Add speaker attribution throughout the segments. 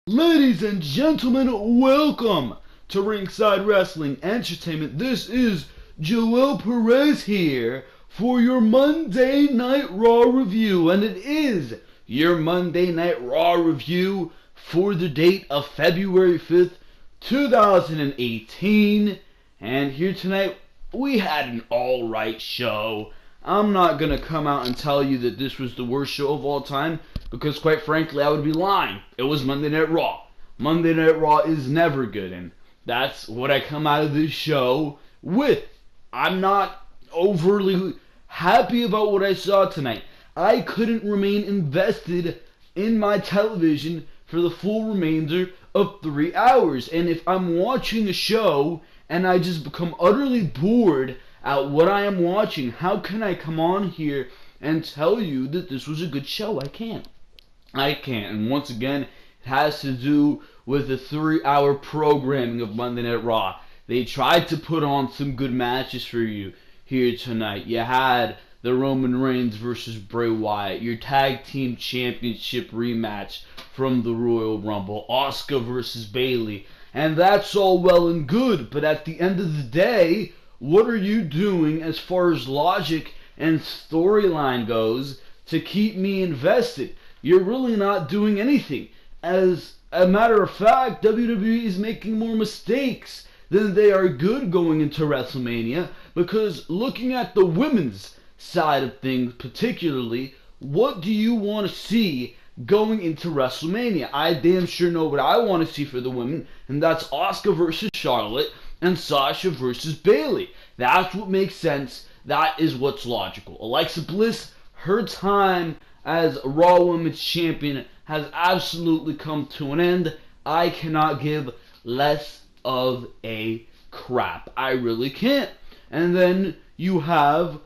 Speaker 1: Ladies and gentlemen, welcome to Ringside Wrestling Entertainment. This is Joel Perez here for your Monday Night Raw review, and it is your Monday Night Raw review for the date of February 5th, 2018. And here tonight, we had an alright show. I'm not going to come out and tell you that this was the worst show of all time, because quite frankly, I would be lying. It was Monday Night Raw. Monday Night Raw is never good, and that's what I come out of this show with. I'm not overly happy about what I saw tonight. I couldn't remain invested in my television for the full remainder of 3 hours. And if I'm watching a show and I just become utterly bored at what I am watching, how can I come on here and tell you that this was a good show? I can't. And once again, it has to do with the 3-hour programming of Monday Night Raw. They tried to put on some good matches for you here tonight. You had the Roman Reigns versus Bray Wyatt, your tag team championship rematch from the Royal Rumble, Asuka versus Bayley, and that's all well and good, but at the end of the day, what are you doing as far as logic and storyline goes to keep me invested? You're really not doing anything. As a matter of fact, WWE is making more mistakes than they are good going into WrestleMania, because looking at the women's side of things particularly, what do you want to see going into WrestleMania? I damn sure know what I want to see for the women, and that's Asuka versus Charlotte and Sasha versus Bayley. That's what makes sense. That is what's logical. Alexa Bliss, her time as Raw Women's Champion has absolutely come to an end. I cannot give less of a crap. I really can't. And then you have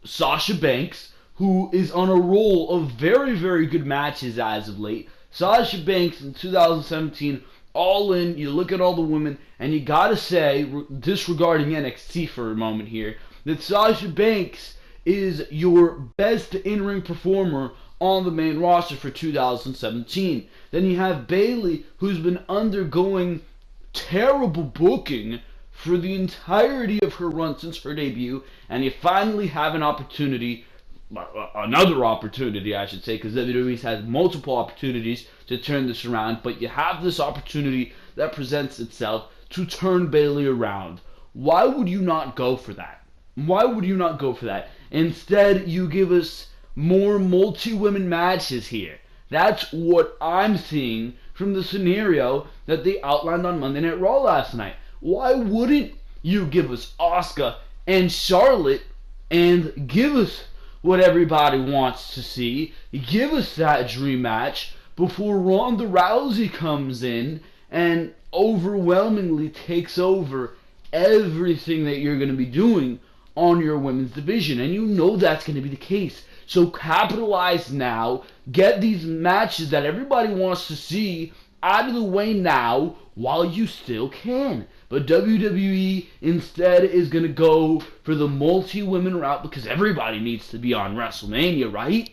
Speaker 1: Sasha Banks, who is on a roll of very, very good matches as of late. Sasha Banks in 2017, all in, you look at all the women, and you gotta say, disregarding NXT for a moment here, that Sasha Banks is your best in-ring performer on the main roster for 2017. Then you have Bayley, who's been undergoing terrible booking for the entirety of her run since her debut, and you finally have another opportunity, I should say, because WWE's had multiple opportunities to turn this around, but you have this opportunity that presents itself to turn Bayley around. Why would you not go for that? Instead, you give us more multi-women matches here. That's what I'm seeing from the scenario that they outlined on Monday Night Raw last night. Why wouldn't you give us Asuka and Charlotte and give us what everybody wants to see? Give us that dream match before Ronda Rousey comes in and overwhelmingly takes over everything that you're going to be doing on your women's division. And you know that's going to be the case. So capitalize now, get these matches that everybody wants to see out of the way now while you still can. But WWE instead is going to go for the multi-women route because everybody needs to be on WrestleMania, right?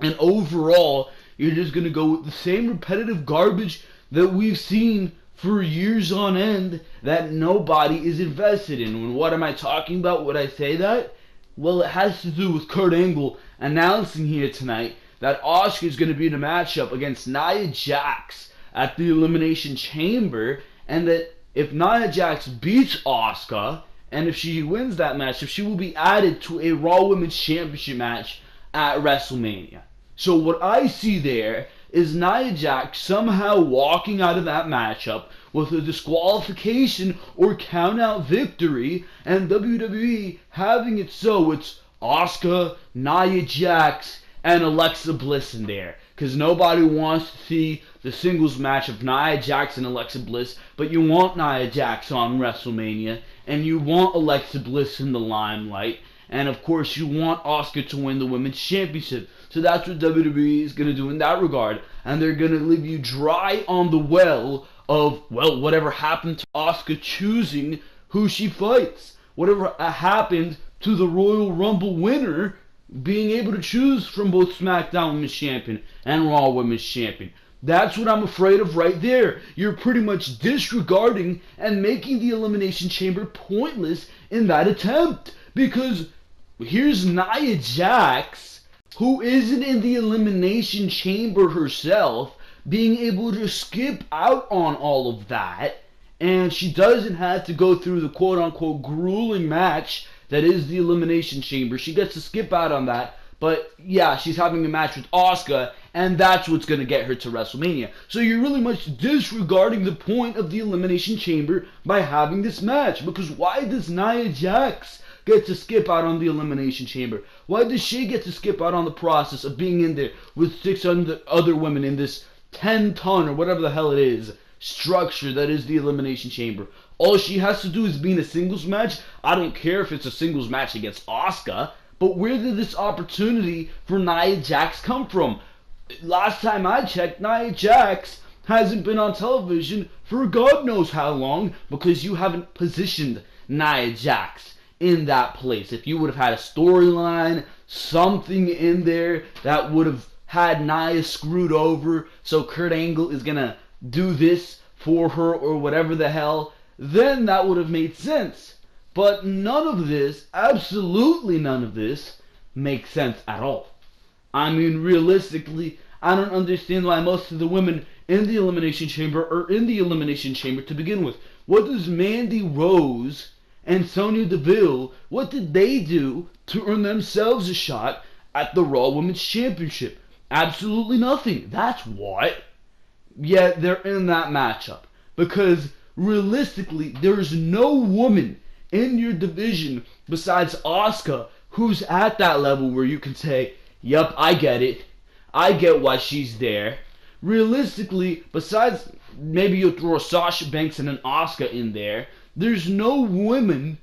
Speaker 1: And overall, you're just going to go with the same repetitive garbage that we've seen for years on end that nobody is invested in. And what am I talking about when I say that? Well, it has to do with Kurt Angle announcing here tonight that Asuka is going to be in a matchup against Nia Jax at the Elimination Chamber, and that if Nia Jax beats Asuka, and if she wins that matchup, she will be added to a Raw Women's Championship match at WrestleMania. So what I see there is Nia Jax somehow walking out of that matchup with a disqualification or count-out victory, and WWE having it so it's Asuka, Nia Jax, and Alexa Bliss in there. Because nobody wants to see the singles match of Nia Jax and Alexa Bliss, but you want Nia Jax on WrestleMania, and you want Alexa Bliss in the limelight, and of course you want Asuka to win the Women's Championship. So that's what WWE is going to do in that regard. And they're going to leave you dry on the well of, well, whatever happened to Asuka choosing who she fights. Whatever happened to the Royal Rumble winner being able to choose from both Smackdown Women's Champion and Raw Women's Champion. That's what I'm afraid of right there. You're pretty much disregarding and making the Elimination Chamber pointless in that attempt. Because here's Nia Jax, who isn't in the Elimination Chamber herself, being able to skip out on all of that. And she doesn't have to go through the quote-unquote grueling match that is the Elimination Chamber. She gets to skip out on that. But yeah, she's having a match with Asuka, and that's what's going to get her to WrestleMania. So you're really much disregarding the point of the Elimination Chamber by having this match. Because why does Nia Jax get to skip out on the Elimination Chamber? Why does she get to skip out on the process of being in there with 600 other women in this 10-ton or whatever the hell it is structure that is the Elimination Chamber? All she has to do is be in a singles match. I don't care if it's a singles match against Asuka. But where did this opportunity for Nia Jax come from? Last time I checked, Nia Jax hasn't been on television for God knows how long because you haven't positioned Nia Jax in that place. If you would have had a storyline, something in there that would have had Nia screwed over, so Kurt Angle is going to do this for her or whatever the hell, then that would have made sense. But none of this, absolutely none of this, makes sense at all. I mean, realistically, I don't understand why most of the women in the Elimination Chamber are in the Elimination Chamber to begin with. What does Mandy Rose and Sonya Deville, what did they do to earn themselves a shot at the Raw Women's Championship? Absolutely nothing. That's what. Yet they're in that matchup. Because realistically, there's no woman in your division besides Asuka who's at that level where you can say, yep, I get it. I get why she's there. Realistically, besides maybe you'll throw a Sasha Banks and an Asuka in there, there's no women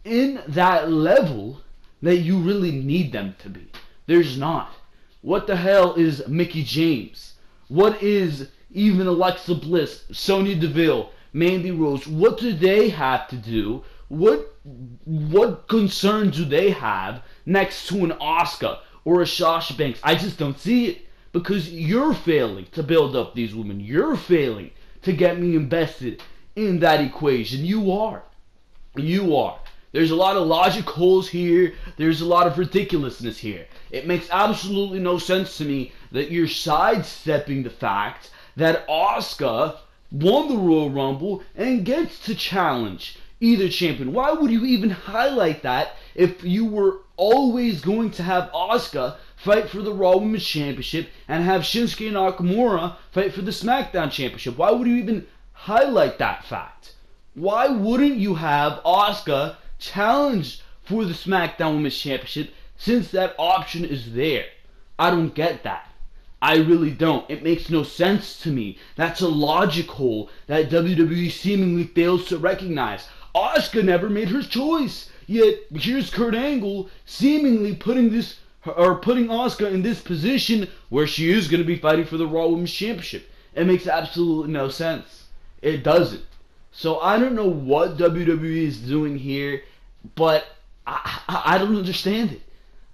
Speaker 1: in that level that you really need them to be. There's not. What the hell is Mickie James? What is even Alexa Bliss, Sonya Deville, Mandy Rose? What do they have to do? What concern do they have next to an Asuka or a Sasha Banks? I just don't see it. Because you're failing to build up these women. You're failing to get me invested in that equation. You are. You are. There's a lot of logic holes here. There's a lot of ridiculousness here. It makes absolutely no sense to me that you're sidestepping the fact that Asuka won the Royal Rumble and gets to challenge either champion. Why would you even highlight that if you were always going to have Asuka fight for the Raw Women's Championship and have Shinsuke Nakamura fight for the Smackdown Championship? Why would you even highlight that fact? Why wouldn't you have Asuka challenge for the Smackdown Women's Championship since that option is there? I don't get that. I really don't. It makes no sense to me. That's a logic hole that WWE seemingly fails to recognize. Asuka never made her choice. Yet here's Kurt Angle seemingly putting Asuka in this position where she is going to be fighting for the Raw Women's Championship. It makes absolutely no sense. It doesn't. So I don't know what WWE is doing here, but I don't understand it.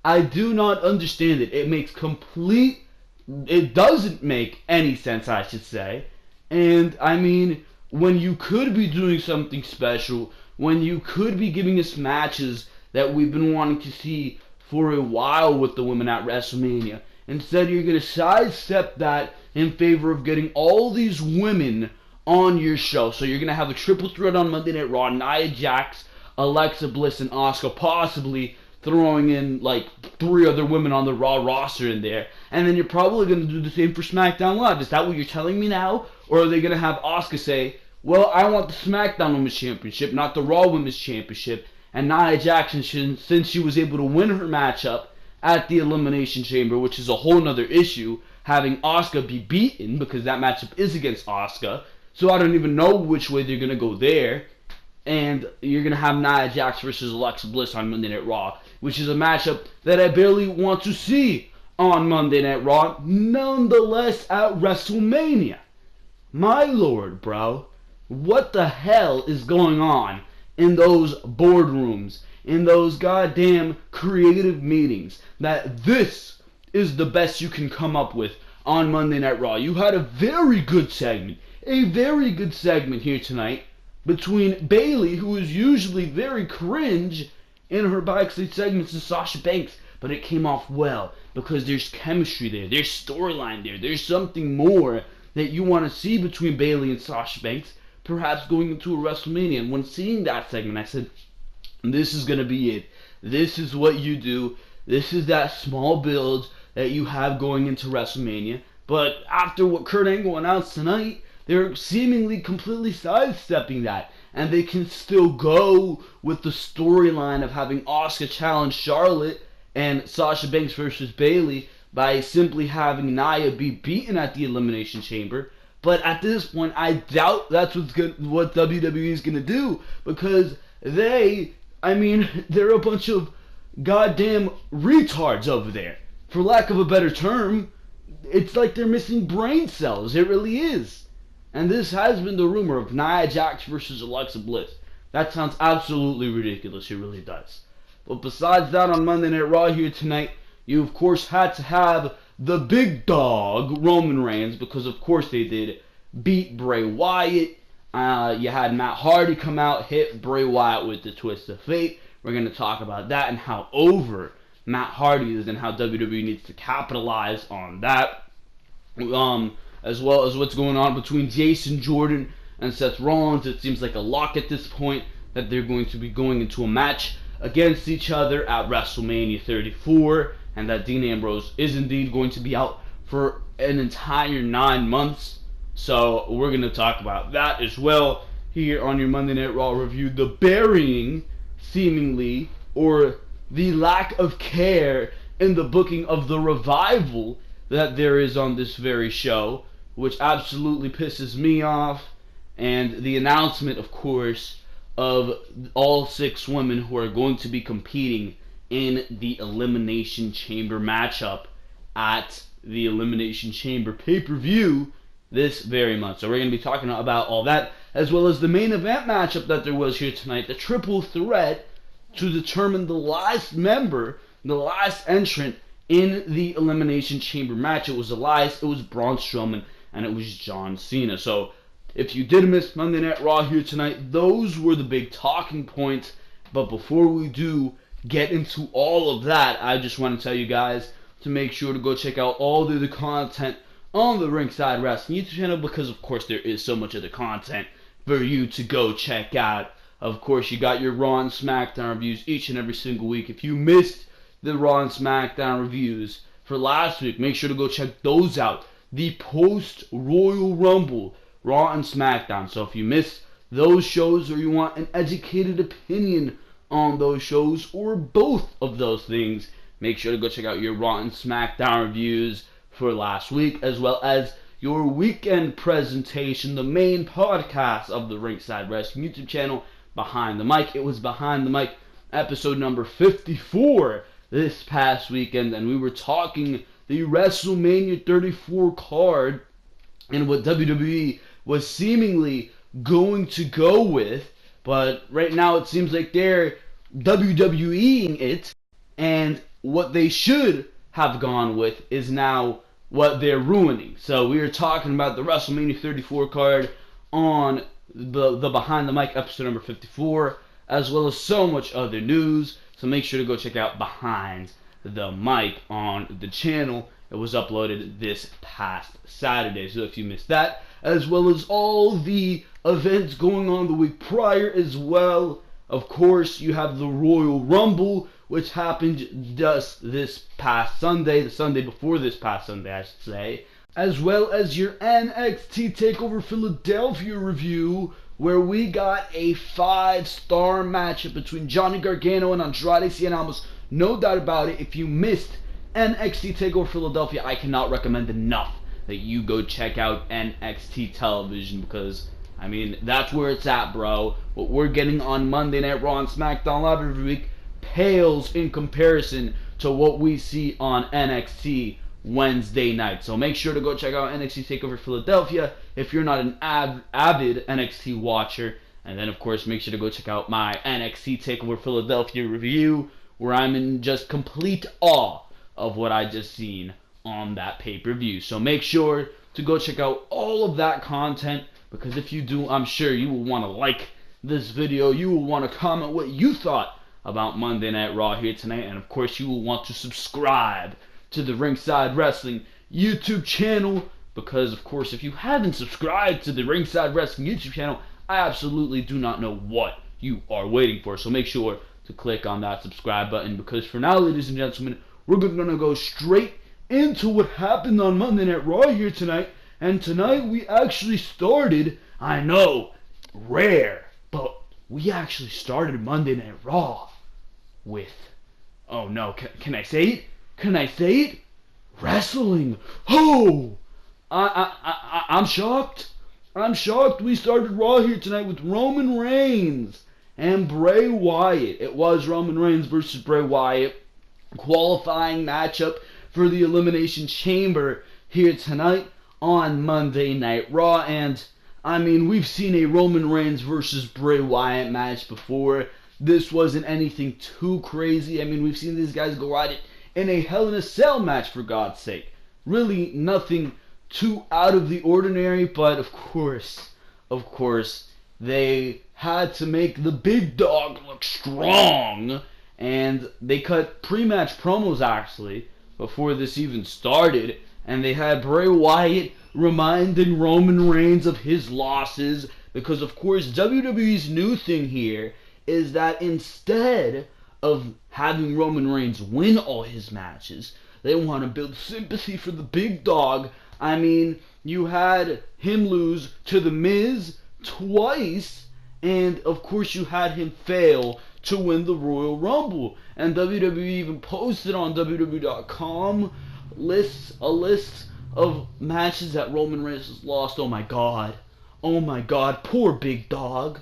Speaker 1: I do not understand it. It doesn't make any sense, I should say. And I mean, when you could be doing something special, when you could be giving us matches that we've been wanting to see for a while with the women at WrestleMania, instead you're going to sidestep that in favor of getting all these women on your show. So you're going to have a triple threat on Monday Night Raw, Nia Jax, Alexa Bliss, and Asuka, possibly throwing in like 3 other women on the Raw roster in there. And then you're probably going to do the same for SmackDown Live. Is that what you're telling me now? Or are they going to have Asuka say, well, I want the SmackDown Women's Championship, not the Raw Women's Championship. And Nia Jax, since she was able to win her matchup at the Elimination Chamber, which is a whole nother issue, having Asuka be beaten, because that matchup is against Asuka. So I don't even know which way they're going to go there. And you're going to have Nia Jax versus Alexa Bliss on Monday Night Raw, which is a matchup that I barely want to see on Monday Night Raw, nonetheless at WrestleMania. My lord, bro. What the hell is going on in those boardrooms, in those goddamn creative meetings, that this is the best you can come up with on Monday Night Raw. You had a very good segment here tonight between Bayley, who is usually very cringe in her backstage segments, and Sasha Banks, but it came off well because there's chemistry there, there's storyline there, there's something more that you want to see between Bayley and Sasha Banks, perhaps going into a WrestleMania. And when seeing that segment, I said, this is going to be it. This is what you do. This is that small build that you have going into WrestleMania. But after what Kurt Angle announced tonight, they're seemingly completely sidestepping that. And they can still go with the storyline of having Asuka challenge Charlotte and Sasha Banks versus Bayley by simply having Nia be beaten at the Elimination Chamber. But at this point, I doubt that's what WWE is going to do, because they're a bunch of goddamn retards over there. For lack of a better term, it's like they're missing brain cells. It really is. And this has been the rumor of Nia Jax versus Alexa Bliss. That sounds absolutely ridiculous. It really does. But besides that, on Monday Night Raw here tonight, you of course had to have the big dog, Roman Reigns, because of course they did beat Bray Wyatt. You had Matt Hardy come out, hit Bray Wyatt with the Twist of Fate. We're going to talk about that and how over Matt Hardy is and how WWE needs to capitalize on that. As well as what's going on between Jason Jordan and Seth Rollins. It seems like a lock at this point that they're going to be going into a match against each other at WrestleMania 34, and that Dean Ambrose is indeed going to be out for an entire 9 months. So we're going to talk about that as well here on your Monday Night Raw review. The burying, seemingly, or the lack of care in the booking of the revival that there is on this very show, which absolutely pisses me off, and the announcement, of course, of all 6 women who are going to be competing in the Elimination Chamber matchup at the Elimination Chamber pay-per-view this very month. So we're going to be talking about all that, as well as the main event matchup that there was here tonight, the triple threat to determine the last member, the last entrant in the Elimination Chamber match. It was Elias, it was Braun Strowman, and it was John Cena. So if you did miss Monday Night Raw here tonight, those were the big talking points. But before we do get into all of that, I just want to tell you guys to make sure to go check out all the other content on the Ringside Wrestling YouTube channel, because of course there is so much other content for you to go check out. Of course, you got your Raw and SmackDown reviews each and every single week. If you missed the Raw and SmackDown reviews for last week, make sure to go check those out. The post-Royal Rumble Raw and SmackDown. So if you missed those shows, or you want an educated opinion on those shows, or both of those things, make sure to go check out your Raw and SmackDown reviews for last week, as well as your weekend presentation, the main podcast of the Ringside Wrestling YouTube channel, Behind the Mic. It was Behind the Mic episode number 54 this past weekend, and we were talking the WrestleMania 34 card and what WWE was seemingly going to go with, but right now it seems like they're WWEing it, and what they should have gone with is now what they're ruining. So we are talking about the WrestleMania 34 card on the Behind the Mic episode number 54, as well as so much other news. So make sure to go check out Behind the Mic on the channel. It was uploaded this past Saturday, so if you missed that, as well as all the events going on the week prior as well. Of course, you have the Royal Rumble, which happened just this past Sunday, the Sunday before this past Sunday, I should say, as well as your NXT TakeOver Philadelphia review, where we got a 5-star matchup between Johnny Gargano and Andrade Cien Almas. No doubt about it. If you missed NXT TakeOver Philadelphia, I cannot recommend enough that you go check out NXT television, because, I mean, that's where it's at, bro. What we're getting on Monday Night Raw and SmackDown Live every week pales in comparison to what we see on NXT Wednesday night. So make sure to go check out NXT TakeOver Philadelphia if you're not an avid NXT watcher. And then, of course, make sure to go check out my NXT TakeOver Philadelphia review, where I'm in just complete awe of what I just seen on that pay-per-view. So make sure to go check out all of that content, because if you do, I'm sure you will want to like this video. You will want to comment what you thought about Monday Night Raw here tonight, and of course you will want to subscribe to the Ringside Wrestling YouTube channel, because of course if you haven't subscribed to the Ringside Wrestling YouTube channel, I absolutely do not know what you are waiting for. So make sure to click on that subscribe button, because for now, ladies and gentlemen, we're going to go straight into what happened on Monday Night Raw here tonight. And tonight we actually started, I know, rare, but we actually started Monday Night Raw with, oh no, can I say it? Can I say it? Wrestling. Oh! I'm shocked. I'm shocked. We started Raw here tonight with Roman Reigns and Bray Wyatt. It was Roman Reigns versus Bray Wyatt, qualifying matchup for the Elimination Chamber here tonight on Monday Night Raw. And I mean, we've seen a Roman Reigns versus Bray Wyatt match before. This wasn't anything too crazy. I mean, we've seen these guys go at it in a Hell in a Cell match, for God's sake. Really nothing too out of the ordinary, but of course, they had to make the big dog look strong, and they cut pre-match promos actually before this even started, and they had Bray Wyatt reminding Roman Reigns of his losses, because of course WWE's new thing here is that instead of having Roman Reigns win all his matches, they want to build sympathy for the big dog. I mean, you had him lose to The Miz twice, and of course you had him fail to win the Royal Rumble. And WWE even posted on WWE.com a list of matches that Roman Reigns has lost. Oh my god. Oh my god. Poor big dog.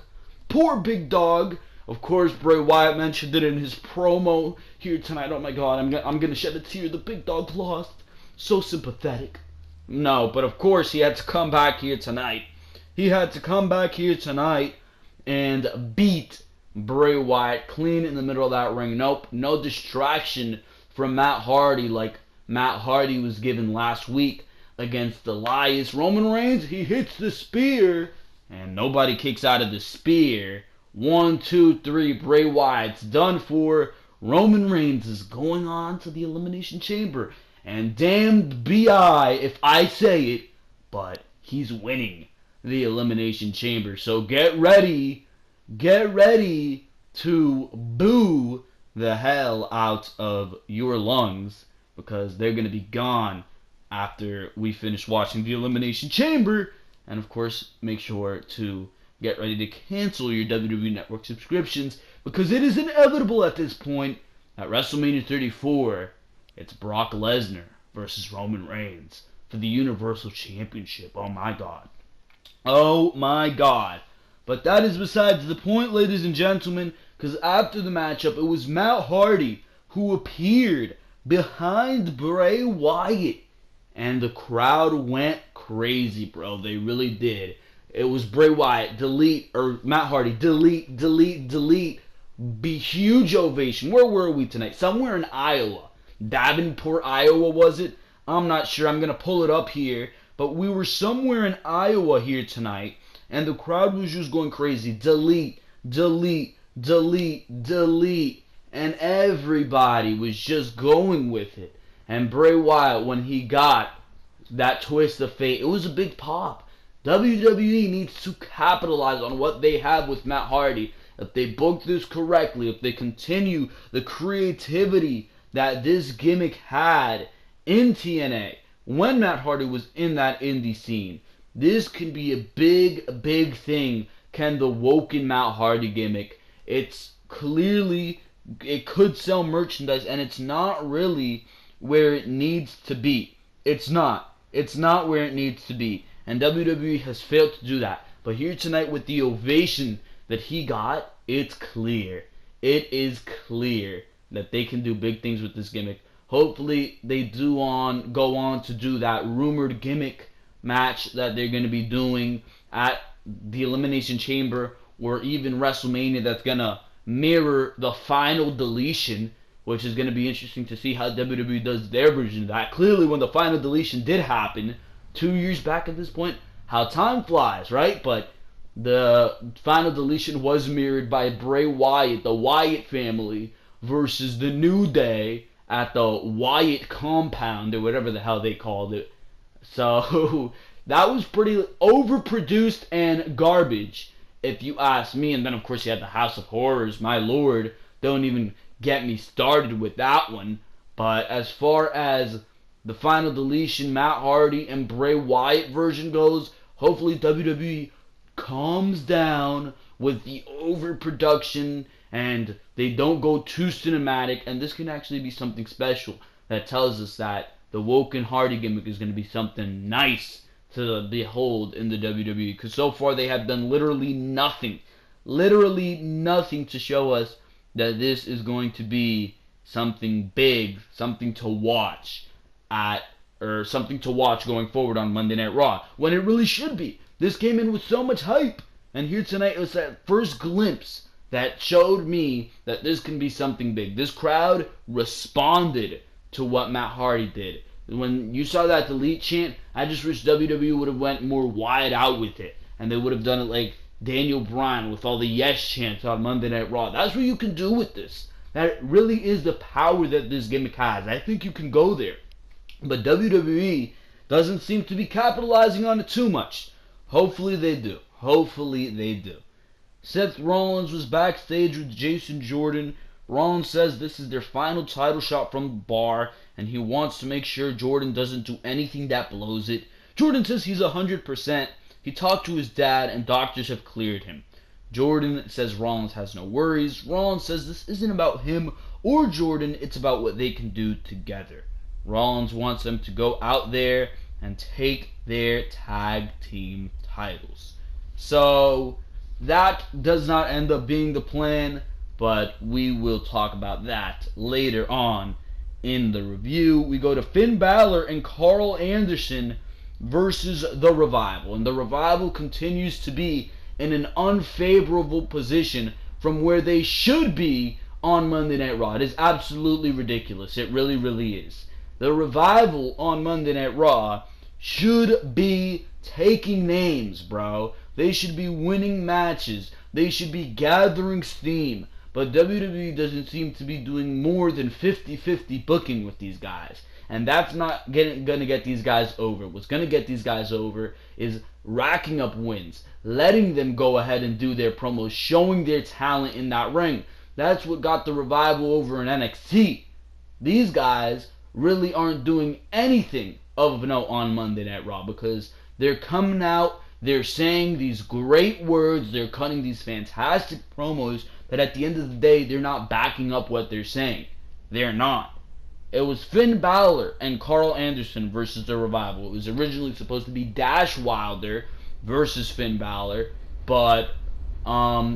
Speaker 1: Poor big dog. Of course, Bray Wyatt mentioned it in his promo here tonight. Oh my god, I'm gonna shed a tear. The big dog lost. So sympathetic. No, but of course he had to come back here tonight. He had to come back here tonight and beat Bray Wyatt clean in the middle of that ring. Nope, no distraction from Matt Hardy like Matt Hardy was given last week against Elias. Roman Reigns, he hits the spear, and nobody kicks out of the spear. 1, 2, 3, Bray Wyatt's done for. Roman Reigns is going on to the Elimination Chamber. And damned be I if I say it, but he's winning the Elimination Chamber. So get ready to boo the hell out of your lungs, because they're going to be gone after we finish watching the Elimination Chamber. And of course, make sure to get ready to cancel your WWE Network subscriptions, because it is inevitable at this point. At WrestleMania 34, it's Brock Lesnar versus Roman Reigns for the Universal Championship. Oh my god. Oh my god. But that is besides the point, ladies and gentlemen, because after the matchup, it was Matt Hardy who appeared behind Bray Wyatt, and the crowd went crazy, bro. They really did. It was Bray Wyatt, Matt Hardy, delete. Be huge ovation. Where were we tonight? Somewhere in Iowa. Davenport, Iowa, was it? I'm not sure. I'm going to pull it up here. But we were somewhere in Iowa here tonight, and the crowd was just going crazy. Delete. And everybody was just going with it. And Bray Wyatt, when he got that twist of fate, it was a big pop. WWE needs to capitalize on what they have with Matt Hardy. If they book this correctly, if they continue the creativity that this gimmick had in TNA when Matt Hardy was in that indie scene, this can be a big thing. Can the Woken Matt Hardy gimmick? It's clearly, it could sell merchandise, and it's not really where it needs to be. It's not where it needs to be. And WWE has failed to do that. But here tonight, with the ovation that he got, it's clear. It is clear that they can do big things with this gimmick. Hopefully, they go on to do that rumored gimmick match that they're going to be doing at the Elimination Chamber, or even WrestleMania, that's going to mirror the final deletion, which is going to be interesting to see how WWE does their version of that. Clearly, when the final deletion did happen 2 years back at this point, how time flies, right? But the final deletion was mirrored by Bray Wyatt, the Wyatt family, versus the New Day at the Wyatt compound, or whatever the hell they called it. So that was pretty overproduced and garbage, if you ask me. And then, of course, you had the House of Horrors. My lord, don't even get me started with that one. But as far as the final deletion, Matt Hardy and Bray Wyatt version goes, hopefully WWE calms down with the overproduction and they don't go too cinematic, and this can actually be something special that tells us that the Woken Hardy gimmick is going to be something nice to behold in the WWE, because so far they have done literally nothing to show us that this is going to be something big, something to watch something to watch going forward on Monday Night Raw, when it really should be. This came in with so much hype, and here tonight was that first glimpse that showed me that this can be something big. This crowd responded to what Matt Hardy did. When you saw that delete chant, I just wish WWE would have went more wide out with it, and they would have done it like Daniel Bryan with all the yes chants on Monday Night Raw. That's what you can do with this. That really is the power that this gimmick has. I think you can go there. But WWE doesn't seem to be capitalizing on it too much. Hopefully they do. Seth Rollins was backstage with Jason Jordan. Rollins says this is their final title shot from the bar, and he wants to make sure Jordan doesn't do anything that blows it. Jordan says he's 100%. He talked to his dad, and doctors have cleared him. Jordan says Rollins has no worries. Rollins says this isn't about him or Jordan, it's about what they can do together. Rollins wants them to go out there and take their tag team titles. So that does not end up being the plan, but we will talk about that later on in the review. We go to Finn Balor and Carl Anderson versus The Revival. And The Revival continues to be in an unfavorable position from where they should be on Monday Night Raw. It is absolutely ridiculous. It really, really is. The Revival on Monday Night Raw should be taking names, bro. They should be winning matches. They should be gathering steam. But WWE doesn't seem to be doing more than 50-50 booking with these guys. And that's not going to get these guys over. What's going to get these guys over is racking up wins, letting them go ahead and do their promos, showing their talent in that ring. That's what got the Revival over in NXT. These guys really aren't doing anything of note on Monday Night Raw, because they're coming out, they're saying these great words, they're cutting these fantastic promos, but at the end of the day, they're not backing up what they're saying. They're not. It was Finn Balor and Carl Anderson versus the Revival. It was originally supposed to be Dash Wilder versus Finn Balor, but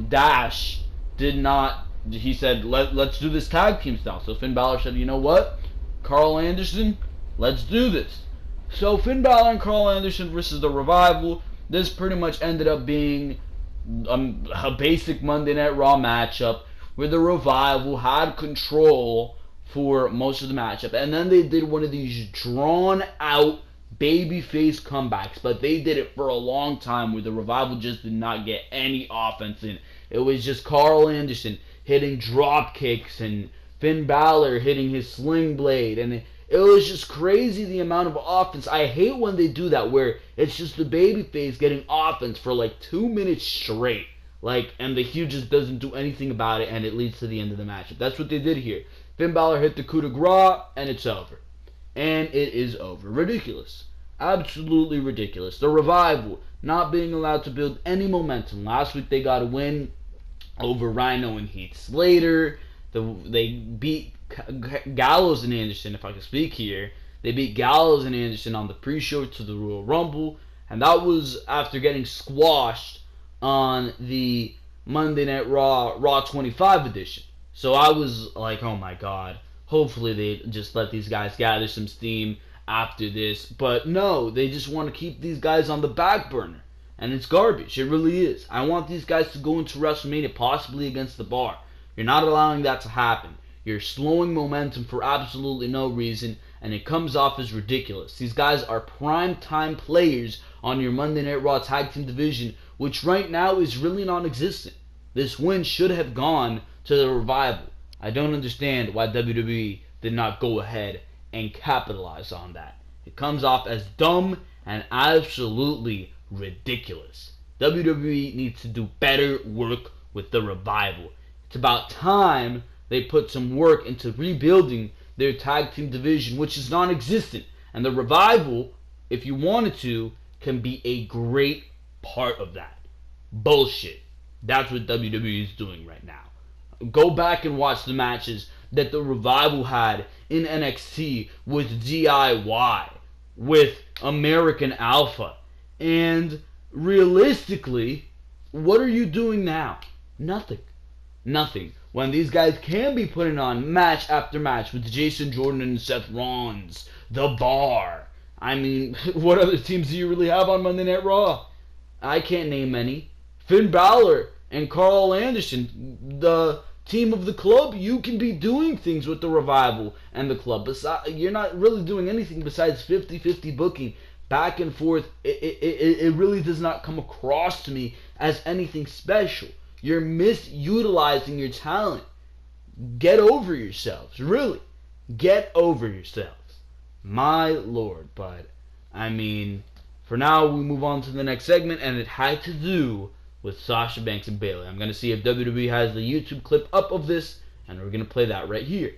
Speaker 1: Dash did not. He said, let's do this tag team style. So Finn Balor said, you know what, Carl Anderson, let's do this. So Finn Balor and Carl Anderson versus the Revival. This pretty much ended up being a basic Monday Night Raw matchup where the Revival had control for most of the matchup, and then they did one of these drawn out babyface comebacks, but they did it for a long time where the Revival just did not get any offense in. It was just Carl Anderson hitting drop kicks and Finn Balor hitting his sling blade, and it was just crazy the amount of offense. I hate when they do that, where it's just the babyface getting offense for like 2 minutes straight, and the heel just doesn't do anything about it, and it leads to the end of the matchup. That's what they did here. Finn Balor hit the coup de grace, and it's over. And it is over. Ridiculous. Absolutely ridiculous. The Revival not being allowed to build any momentum. Last week they got a win over Rhino and Heath Slater. They beat Gallows and Anderson, if I can speak here. They beat Gallows and Anderson on the pre-show to the Royal Rumble, and that was after getting squashed on the Monday Night Raw 25 edition. So I was like, oh my god, hopefully they just let these guys gather some steam after this. But no, they just want to keep these guys on the back burner, and it's garbage. It really is. I want these guys to go into WrestleMania possibly against the Bar. You're not allowing that to happen. You're slowing momentum for absolutely no reason, and it comes off as ridiculous. These guys are prime-time players on your Monday Night Raw Tag Team division, which right now is really non-existent. This win should have gone to the Revival. I don't understand why WWE did not go ahead and capitalize on that. It comes off as dumb and absolutely ridiculous. WWE needs to do better work with the Revival. It's about time they put some work into rebuilding their tag team division, which is non-existent. And the Revival, if you wanted to, can be a great part of that. Bullshit. That's what WWE is doing right now. Go back and watch the matches that the Revival had in NXT with DIY, with American Alpha. And realistically, what are you doing now? Nothing. Nothing. When these guys can be putting on match after match with Jason Jordan and Seth Rollins, The Bar. I mean, what other teams do you really have on Monday Night Raw? I can't name any. Finn Balor and Carl Anderson, the team of the club. You can be doing things with the Revival and the club. You're not really doing anything besides 50-50 booking back and forth. It really does not come across to me as anything special. You're misutilizing your talent. Get over yourselves. Really. Get over yourselves. My lord. But, I mean, for now, we move on to the next segment, and it had to do with Sasha Banks and Bayley. I'm going to see if WWE has the YouTube clip up of this, and we're going to play that right here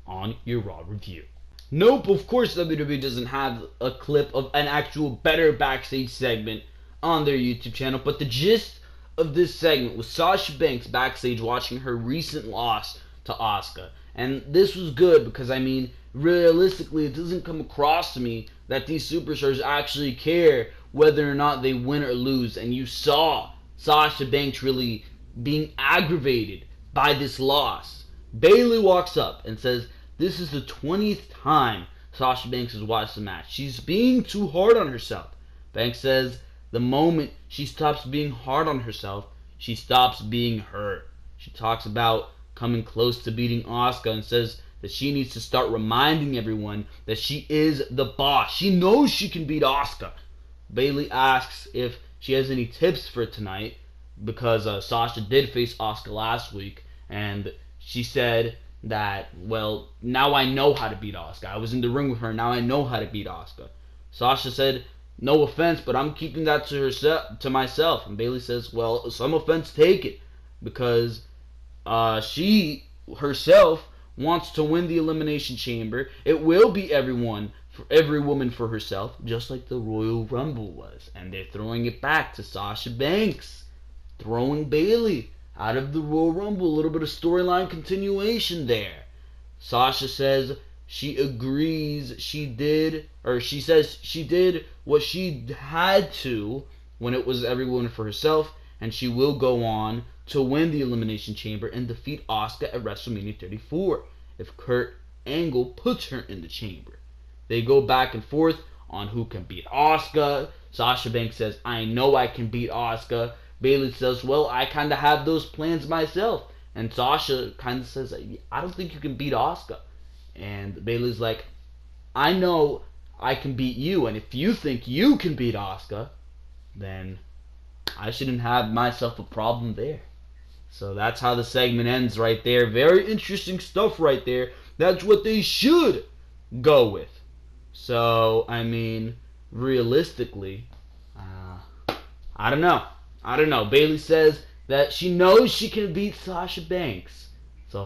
Speaker 1: on your Raw review. Nope, of course WWE doesn't have a clip of an actual better backstage segment on their YouTube channel, but the gist of this segment was Sasha Banks backstage watching her recent loss to Asuka. And this was good because, I mean, realistically, it doesn't come across to me that these superstars actually care whether or not they win or lose. And you saw Sasha Banks really being aggravated by this loss. Bayley walks up and says this is the 20th time Sasha Banks has watched the match. She's being too hard on herself. Banks says the moment she stops being hard on herself, she stops being her. She talks about coming close to beating Asuka and says that she needs to start reminding everyone that she is the boss. She knows she can beat Asuka. Bayley asks if she has any tips for tonight because Sasha did face Asuka last week, and she said that, well, now I know how to beat Asuka. I was in the ring with her, now I know how to beat Asuka. Sasha said, no offense, but I'm keeping that to myself. And Bayley says, well, some offense taken, because she herself wants to win the Elimination Chamber. It will be every woman for herself, just like the Royal Rumble was. And they're throwing it back to Sasha Banks, throwing Bayley out of the Royal Rumble. A little bit of storyline continuation there. Sasha says she agrees she says she did what she had to when it was every woman for herself, and she will go on to win the Elimination Chamber and defeat Asuka at WrestleMania 34 if Kurt Angle puts her in the chamber. They go back and forth on who can beat Asuka. Sasha Banks says, I know I can beat Asuka. Bayley says, well, I kind of have those plans myself. And Sasha kind of says, I don't think you can beat Asuka. And Bayley's like, I know I can beat you, and if you think you can beat Asuka, then I shouldn't have myself a problem there. So that's how the segment ends right there. Very interesting stuff right there. That's what they should go with. So, I mean, realistically, I don't know. Bayley says that she knows she can beat Sasha Banks. So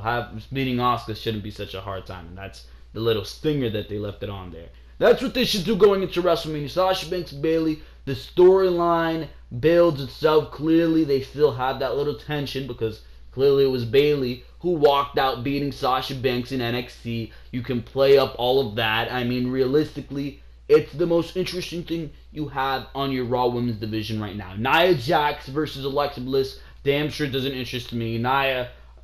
Speaker 1: beating Asuka shouldn't be such a hard time. And that's the little stinger that they left it on there. That's what they should do going into WrestleMania. Sasha Banks and Bayley, the storyline builds itself. Clearly, they still have that little tension because clearly it was Bayley who walked out beating Sasha Banks in NXT. You can play up all of that. I mean, realistically, it's the most interesting thing you have on your Raw Women's division right now. Nia Jax versus Alexa Bliss, damn sure doesn't interest me.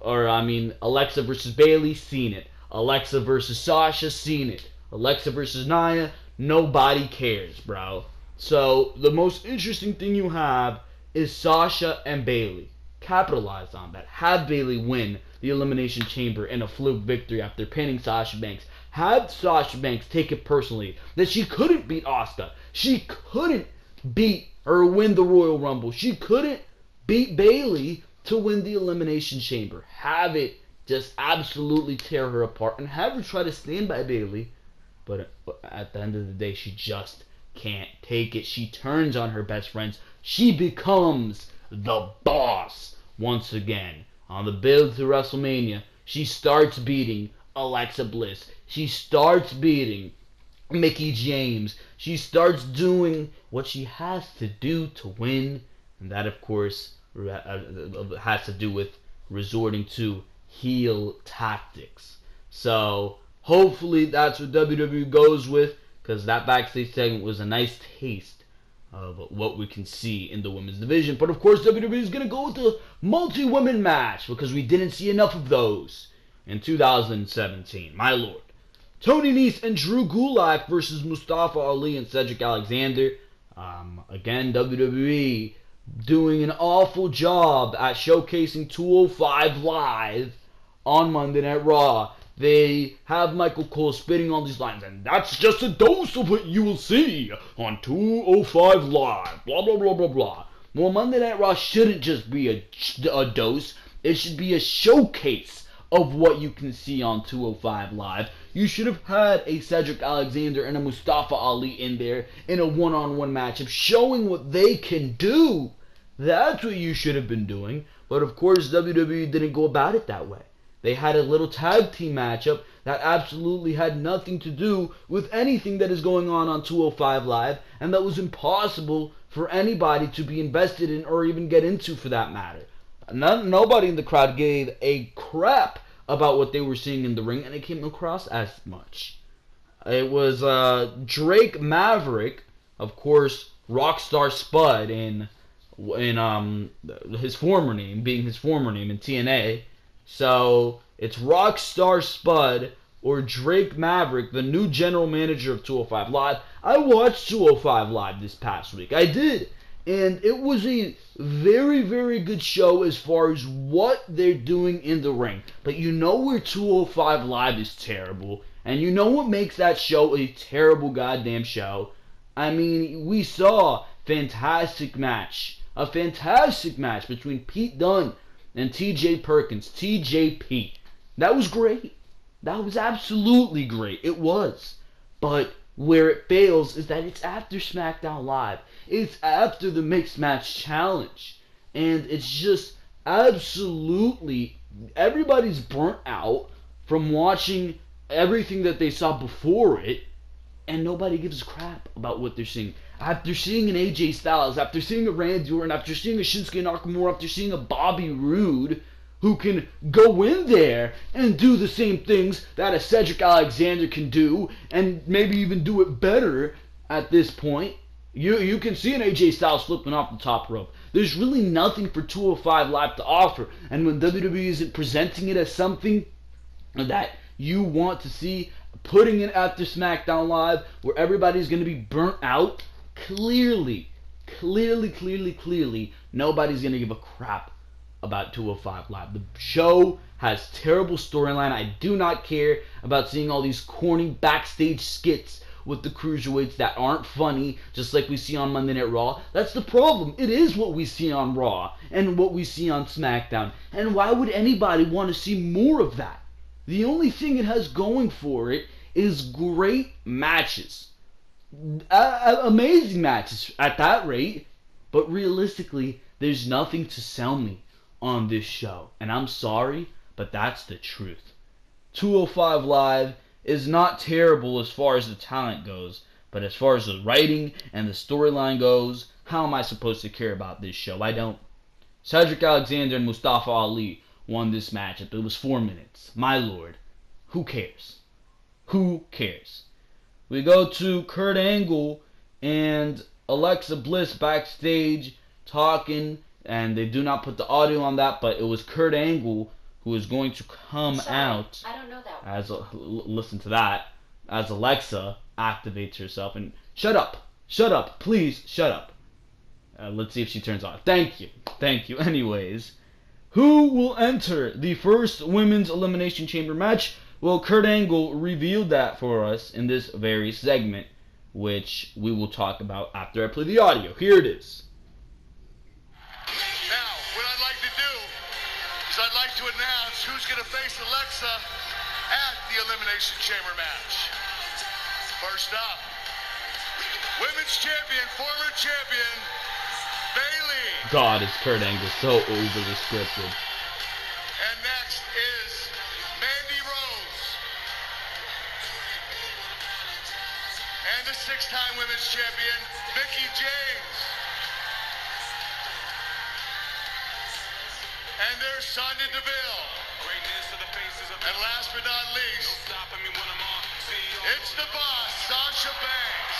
Speaker 1: Alexa versus Bayley, seen it. Alexa versus Sasha, seen it. Alexa versus Nia, nobody cares, bro. So, the most interesting thing you have is Sasha and Bayley. Capitalize on that. Have Bayley win the Elimination Chamber in a fluke victory after pinning Sasha Banks. Had Sasha Banks take it personally that she couldn't beat Asuka. She couldn't beat or win the Royal Rumble. She couldn't beat Bayley to win the Elimination Chamber. Have it just absolutely tear her apart and have her try to stand by Bayley. But at the end of the day, she just can't take it. She turns on her best friends. She becomes the boss once again. On the build to WrestleMania, she starts beating Alexa Bliss. She starts beating Mickie James. She starts doing what she has to do to win. And that, of course, has to do with resorting to heel tactics. So, hopefully that's what WWE goes with, because that backstage segment was a nice taste of what we can see in the women's division. But of course, WWE is going to go with the multi-women match, because we didn't see enough of those in 2017. My lord. Tony Nese and Drew Gulak versus Mustafa Ali and Cedric Alexander. Again, WWE doing an awful job at showcasing 205 Live on Monday Night Raw. They have Michael Cole spitting on these lines, and that's just a dose of what you will see on 205 Live. Blah, blah, blah, blah, blah. Well, Monday Night Raw shouldn't just be a dose. It should be a showcase of what you can see on 205 Live. You should have had a Cedric Alexander and a Mustafa Ali in there in a one-on-one matchup, showing what they can do. That's what you should have been doing. But of course, WWE didn't go about it that way. They had a little tag team matchup that absolutely had nothing to do with anything that is going on 205 Live, and that was impossible for anybody to be invested in or even get into, for that matter. Nobody in the crowd gave a crap about what they were seeing in the ring, and it came across as much. It was Drake Maverick, of course, Rockstar Spud in his former name, being his former name in TNA. So it's Rockstar Spud or Drake Maverick, the new general manager of 205 Live. I watched 205 Live this past week. I did. And it was a very, very good show as far as what they're doing in the ring. But you know where 205 Live is terrible. And you know what makes that show a terrible goddamn show. I mean, we saw a fantastic match between Pete Dunne and TJ Perkins, TJP. That was great. That was absolutely great. It was. But where it fails is that it's after Smackdown Live. It's after the Mixed Match Challenge. And it's just absolutely, everybody's burnt out from watching everything that they saw before it, and nobody gives a crap about what they're seeing. After seeing an AJ Styles, after seeing a Randy Orton, after seeing a Shinsuke Nakamura, after seeing a Bobby Roode, who can go in there and do the same things that a Cedric Alexander can do, and maybe even do it better at this point. You can see an AJ Styles flipping off the top rope. There's really nothing for 205 Live to offer. And when WWE isn't presenting it as something that you want to see, putting it after SmackDown Live, where everybody's going to be burnt out, clearly, nobody's going to give a crap about 205 Live. The show has terrible storyline. I do not care about seeing all these corny backstage skits with the cruiserweights that aren't funny, just like we see on Monday Night Raw. That's the problem. It is what we see on Raw and what we see on SmackDown. And why would anybody want to see more of that? The only thing it has going for it is great matches. Amazing matches at that rate. But realistically, there's nothing to sell me on this show. And I'm sorry, but that's the truth. 205 Live is not terrible as far as the talent goes, but as far as the writing and the storyline goes, how am I supposed to care about this show? I don't. Cedric Alexander and Mustafa Ali won this matchup. It was 4 minutes. My lord. Who cares? Who cares? We go to Kurt Angle and Alexa Bliss backstage talking, and they do not put the audio on that, but it was Kurt Angle who is going to come out.
Speaker 2: I don't know that one.
Speaker 1: Listen to that. As Alexa activates herself. And shut up, please shut up. Let's see if she turns on. Thank you. Anyways, Who will enter the first Women's Elimination Chamber match? Well, Kurt Angle revealed that for us in this very segment, which we will talk about after I play the audio. Here it is.
Speaker 2: Now, what I'd like to do is I'd like to announce who's going to face Alexa at the Elimination Chamber match. First up, Women's Champion, former champion, Bayley.
Speaker 1: God, is Kurt Angle so overly scripted.
Speaker 2: And next is Mandy Rose. And the 6-time Women's Champion, Mickie James. And there's Sonya Deville. And last but not least, it's the boss, Sasha Banks.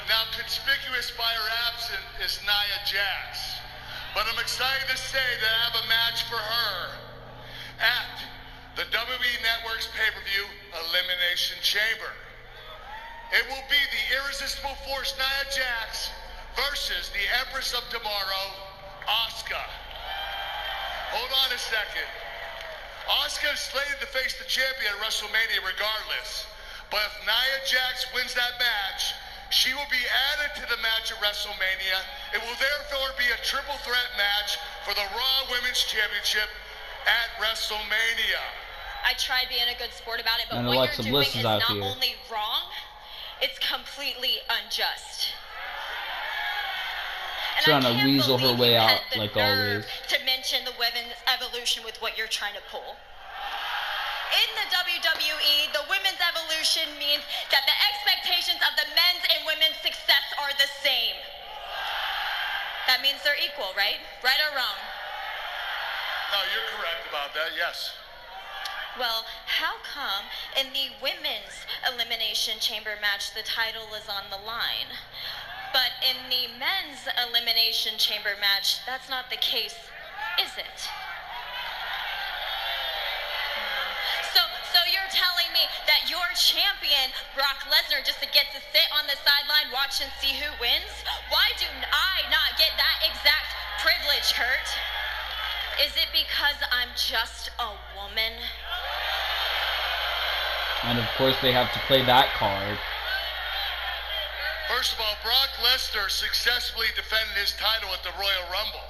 Speaker 2: Now, conspicuous by her absence is Nia Jax. But I'm excited to say that I have a match for her at the WWE Network's pay-per-view Elimination Chamber. It will be the Irresistible Force Nia Jax versus the Empress of Tomorrow, Asuka. Hold on a second. Asuka is slated to face the champion at WrestleMania regardless. But if Nia Jax wins that match, she will be added to the match at WrestleMania. It will therefore be a triple threat match for the Raw Women's Championship at WrestleMania.
Speaker 3: I tried being a good sport about it, but
Speaker 1: And
Speaker 3: what
Speaker 1: Alexa
Speaker 3: you're doing
Speaker 1: Bliss
Speaker 3: is
Speaker 1: is out
Speaker 3: not
Speaker 1: here.
Speaker 3: only wrong, it's completely unjust. And
Speaker 1: Trying
Speaker 3: I
Speaker 1: to
Speaker 3: can't
Speaker 1: weasel her
Speaker 3: believe
Speaker 1: way
Speaker 3: you
Speaker 1: out,
Speaker 3: had the
Speaker 1: like
Speaker 3: nerve
Speaker 1: always.
Speaker 3: to mention the women's evolution with what you're trying to pull. In the WWE, the women's evolution means that the expectations of the men's and women's success are the same. That means they're equal, right? Right or wrong?
Speaker 2: No, you're correct about that, yes.
Speaker 3: Well, how come in the women's elimination chamber match the title is on the line? But in the men's elimination chamber match, that's not the case, is it? So you're telling me that your champion, Brock Lesnar, just gets to sit on the sideline, watch and see who wins? Why do I not get that exact privilege, Kurt? Is it because I'm just a woman?
Speaker 1: And of course they have to play that card.
Speaker 2: First of all, Brock Lesnar successfully defended his title at the Royal Rumble.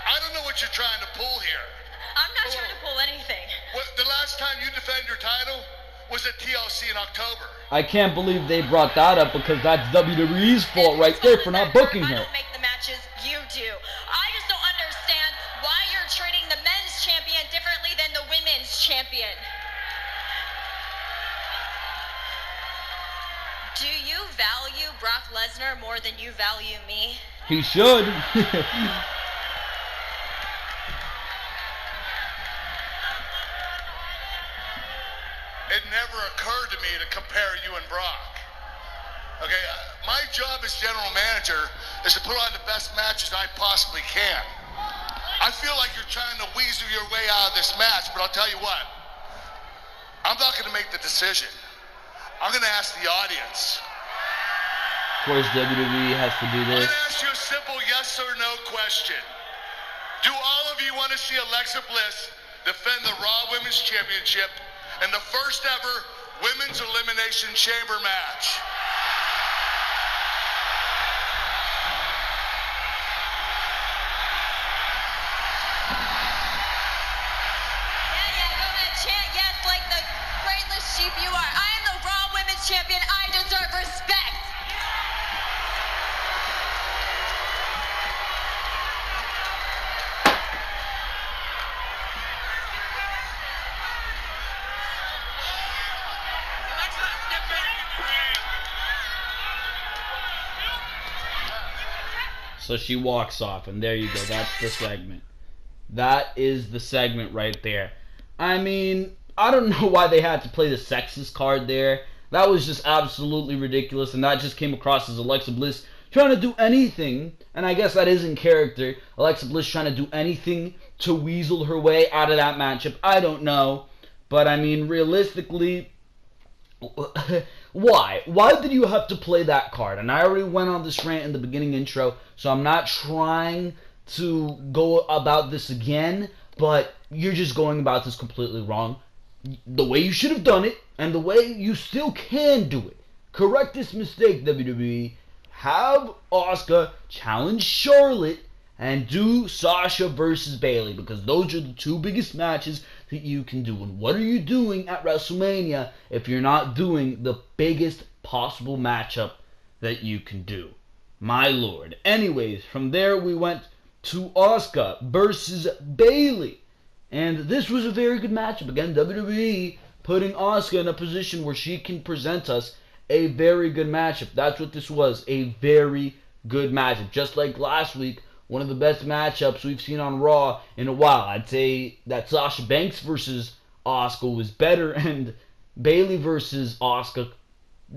Speaker 2: I don't know what you're trying to pull here.
Speaker 3: I'm not trying to pull anything.
Speaker 2: The last time you defended your title was at TLC in October.
Speaker 1: I can't believe they brought that up because that's WWE's fault right there for not booking
Speaker 3: I
Speaker 1: her.
Speaker 3: don't make the matches, you do. I just don't understand why you're treating the men's champion differently than the women's champion. Do you value Brock Lesnar more than you value me?
Speaker 1: He should.
Speaker 2: It never occurred to me to compare you and Brock. Okay, my job as general manager is to put on the best matches I possibly can. I feel like you're trying to weasel your way out of this match, but I'll tell you what. I'm not going to make the decision. I'm going to ask the audience.
Speaker 1: Of course WWE has to do
Speaker 2: I'm
Speaker 1: this.
Speaker 2: going to ask you a simple yes or no question. Do all of you want to see Alexa Bliss defend the Raw Women's Championship in the first ever Women's Elimination Chamber match?
Speaker 3: Yeah, go ahead, chant yes like the brainless sheep you are. I am the Raw Women's Champion. I deserve respect.
Speaker 1: So she walks off, and there you go. That's the segment. That is the segment right there. I mean, I don't know why they had to play the sexist card there. That was just absolutely ridiculous, and that just came across as Alexa Bliss trying to do anything, and I guess that is in character. Alexa Bliss trying to do anything to weasel her way out of that matchup. I don't know. But, I mean, realistically, Why? Why did you have to play that card? And I already went on this rant in the beginning intro, so I'm not trying to go about this again, but you're just going about this completely wrong. The way you should have done it, and the way you still can do it. Correct this mistake, WWE. Have Asuka challenge Charlotte and do Sasha versus Bayley, because those are the two biggest matches that you can do. And what are you doing at WrestleMania if you're not doing the biggest possible matchup that you can do? My lord. Anyways, from there we went to Asuka versus Bayley. And this was a very good matchup. Again, WWE putting Asuka in a position where she can present us a very good matchup. That's what this was, a very good matchup. Just like last week, one of the best matchups we've seen on Raw in a while. I'd say that Sasha Banks versus Asuka was better, and Bayley versus Asuka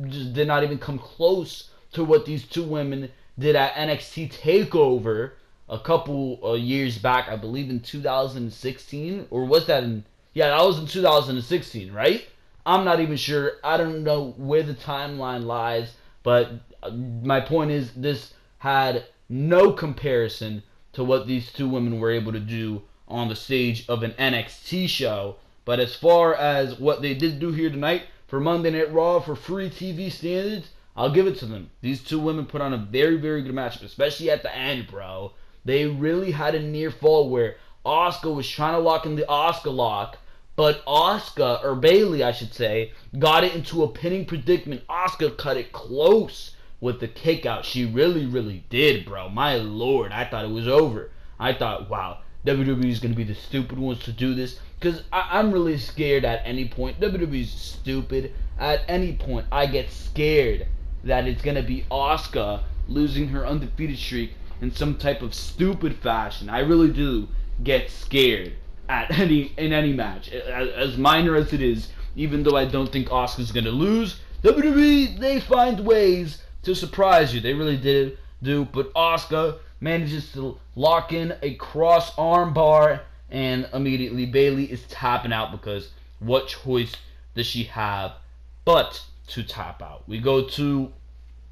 Speaker 1: just did not even come close to what these two women did at NXT TakeOver a couple years back. I believe in 2016, or was that in... Yeah, that was in 2016, right? I'm not even sure. I don't know where the timeline lies, but my point is this had no comparison to what these two women were able to do on the stage of an NXT show. But as far as what they did do here tonight for Monday Night Raw for free TV standards, I'll give it to them. These two women put on a very, very good matchup, especially at the end, bro. They really had a near fall where Asuka was trying to lock in the Asuka lock, but Asuka, or Bayley I should say, got it into a pinning predicament. Asuka cut it close with the kick out. She really, really did, bro. My lord, I thought it was over. I thought, wow, WWE is going to be the stupid ones to do this. Because I'm really scared at any point. WWE is stupid. At any point, I get scared that it's going to be Asuka losing her undefeated streak in some type of stupid fashion. I really do get scared in any match, as minor as it is. Even though I don't think Asuka's gonna lose, WWE, they find ways to surprise you. They really did do, but Asuka manages to lock in a cross arm bar, and immediately Bayley is tapping out, because what choice does she have but to tap out? We go to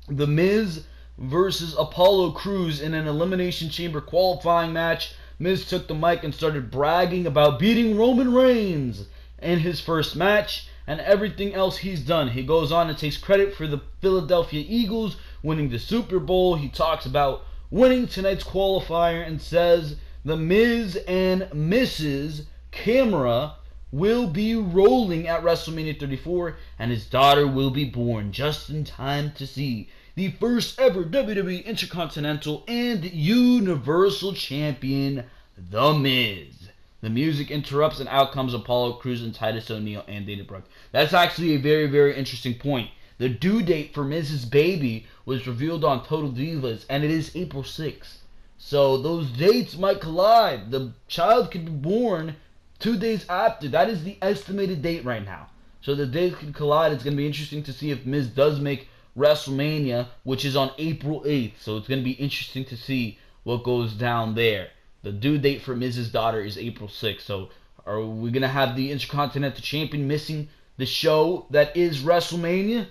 Speaker 1: The Miz versus Apollo Crews in an Elimination Chamber qualifying match. Miz took the mic and started bragging about beating Roman Reigns in his first match and everything else he's done. He goes on and takes credit for the Philadelphia Eagles winning the Super Bowl. He talks about winning tonight's qualifier and says the Miz and Mrs. Camera will be rolling at WrestleMania 34 and his daughter will be born just in time to see the first ever WWE Intercontinental and Universal Champion, The Miz. The music interrupts and out comes Apollo Crews and Titus O'Neil and Dana Brooke. That's actually a very, very interesting point. The due date for Miz's baby was revealed on Total Divas, and it is April 6th. So those dates might collide. The child could be born 2 days after. That is the estimated date right now. So the dates could collide. It's going to be interesting to see if Miz does make WrestleMania, which is on April 8th. So it's going to be interesting to see what goes down there. The due date for Miz's daughter is April 6th. So are we going to have the Intercontinental Champion missing the show that is WrestleMania?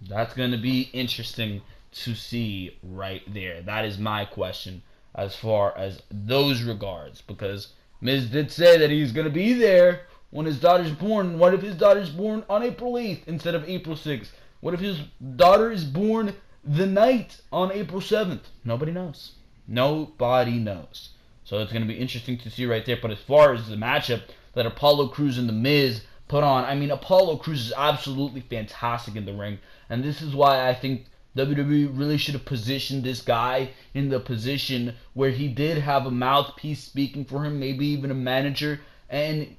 Speaker 1: That's going to be interesting to see right there. That is my question as far as those regards. Because Miz did say that he's going to be there when his daughter's born. What if his daughter's born on April 8th instead of April 6th? What if his daughter is born the night on April 7th? Nobody knows. Nobody knows. So it's going to be interesting to see right there. But as far as the matchup that Apollo Crews and The Miz put on, I mean, Apollo Crews is absolutely fantastic in the ring. And this is why I think WWE really should have positioned this guy in the position where he did have a mouthpiece speaking for him, maybe even a manager. And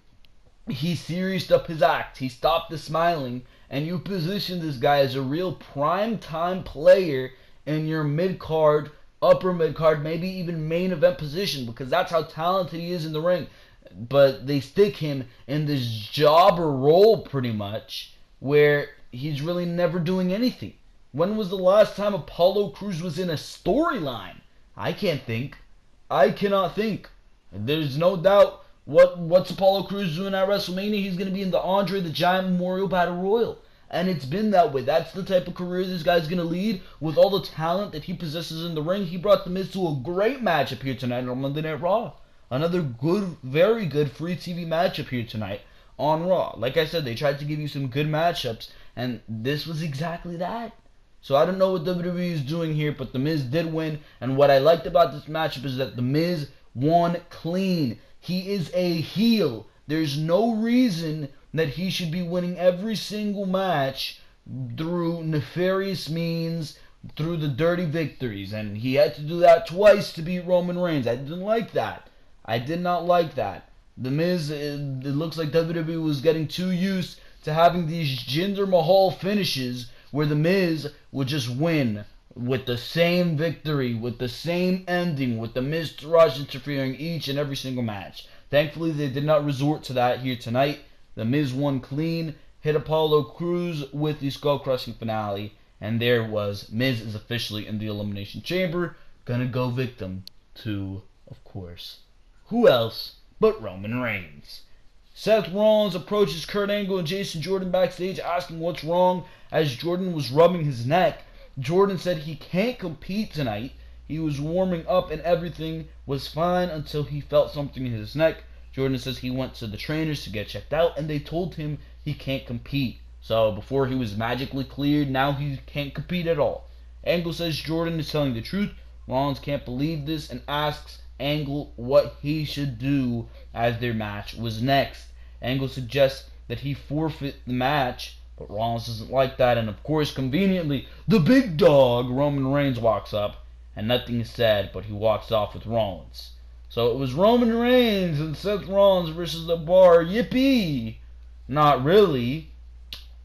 Speaker 1: he serious up his act. He stopped the smiling. And you position this guy as a real prime-time player in your mid-card, upper mid-card, maybe even main event position, because that's how talented he is in the ring. But they stick him in this jobber role, pretty much, where he's really never doing anything. When was the last time Apollo Crews was in a storyline? I can't think. I cannot think. There's no doubt what's Apollo Crews doing at WrestleMania. He's going to be in the Andre the Giant Memorial Battle Royal. And it's been that way. That's the type of career this guy's going to lead with all the talent that he possesses in the ring. He brought The Miz to a great matchup here tonight on Monday Night Raw. Another good, very good free TV matchup here tonight on Raw. Like I said, they tried to give you some good matchups, and this was exactly that. So I don't know what WWE is doing here, but The Miz did win. And what I liked about this matchup is that The Miz won clean. He is a heel. There's no reason that he should be winning every single match through nefarious means, through the dirty victories. And he had to do that twice to beat Roman Reigns. I didn't like that. I did not like that. The Miz, it looks like WWE was getting too used to having these Jinder Mahal finishes where The Miz would just win with the same victory, with the same ending, with the Miz Taraj interfering each and every single match. Thankfully, they did not resort to that here tonight. The Miz won clean, hit Apollo Crews with the skull-crushing finale, and there was Miz is officially in the Elimination Chamber, gonna go victim to, of course, who else but Roman Reigns. Seth Rollins approaches Kurt Angle and Jason Jordan backstage asking what's wrong as Jordan was rubbing his neck. Jordan said he can't compete tonight. He was warming up and everything was fine until he felt something in his neck. Jordan says he went to the trainers to get checked out and they told him he can't compete. So before he was magically cleared, now he can't compete at all. Angle says Jordan is telling the truth. Rollins can't believe this and asks Angle what he should do as their match was next. Angle suggests that he forfeit the match, but Rollins doesn't like that, and of course, conveniently, the big dog, Roman Reigns, walks up, and nothing is said, but he walks off with Rollins. So it was Roman Reigns and Seth Rollins versus The Bar. Yippee! Not really.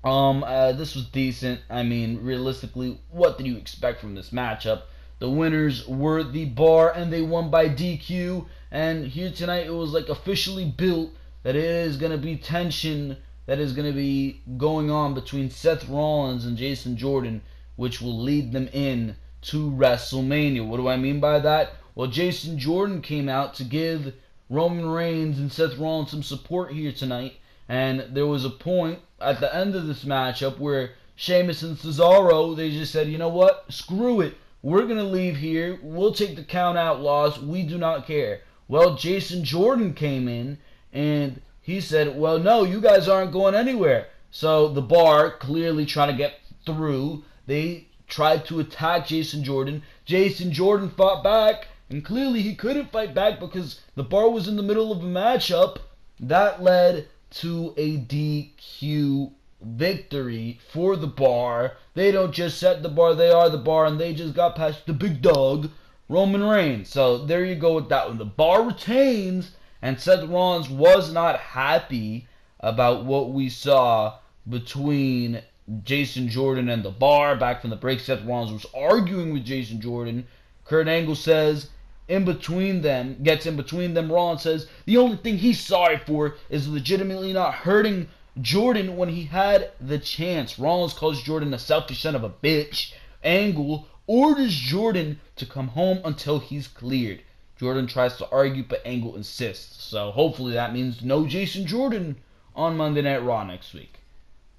Speaker 1: This was decent. I mean, realistically, what did you expect from this matchup? The winners were The Bar, and they won by DQ. And here tonight, it was like officially built that it is going to be tension that is going to be going on between Seth Rollins and Jason Jordan, which will lead them in to WrestleMania. What do I mean by that? Well, Jason Jordan came out to give Roman Reigns and Seth Rollins some support here tonight. And there was a point at the end of this matchup where Sheamus and Cesaro, they just said, you know what? Screw it. We're going to leave here. We'll take the count out loss. We do not care. Well, Jason Jordan came in and he said, well, no, you guys aren't going anywhere. So The Bar, clearly trying to get through, they tried to attack Jason Jordan. Jason Jordan fought back, and clearly he couldn't fight back because The Bar was in the middle of a matchup. That led to a DQ victory for The Bar. They don't just set The Bar, they are The Bar, and they just got past the big dog, Roman Reigns. So there you go with that one. The Bar retains, and Seth Rollins was not happy about what we saw between Jason Jordan and The Bar. Back from the break, Seth Rollins was arguing with Jason Jordan. Kurt Angle says, gets in between them. Rollins says the only thing he's sorry for is legitimately not hurting Jordan when he had the chance. Rollins calls Jordan a selfish son of a bitch. Angle orders Jordan to come home until he's cleared. Jordan tries to argue, but Angle insists. So hopefully that means no Jason Jordan on Monday Night Raw next week.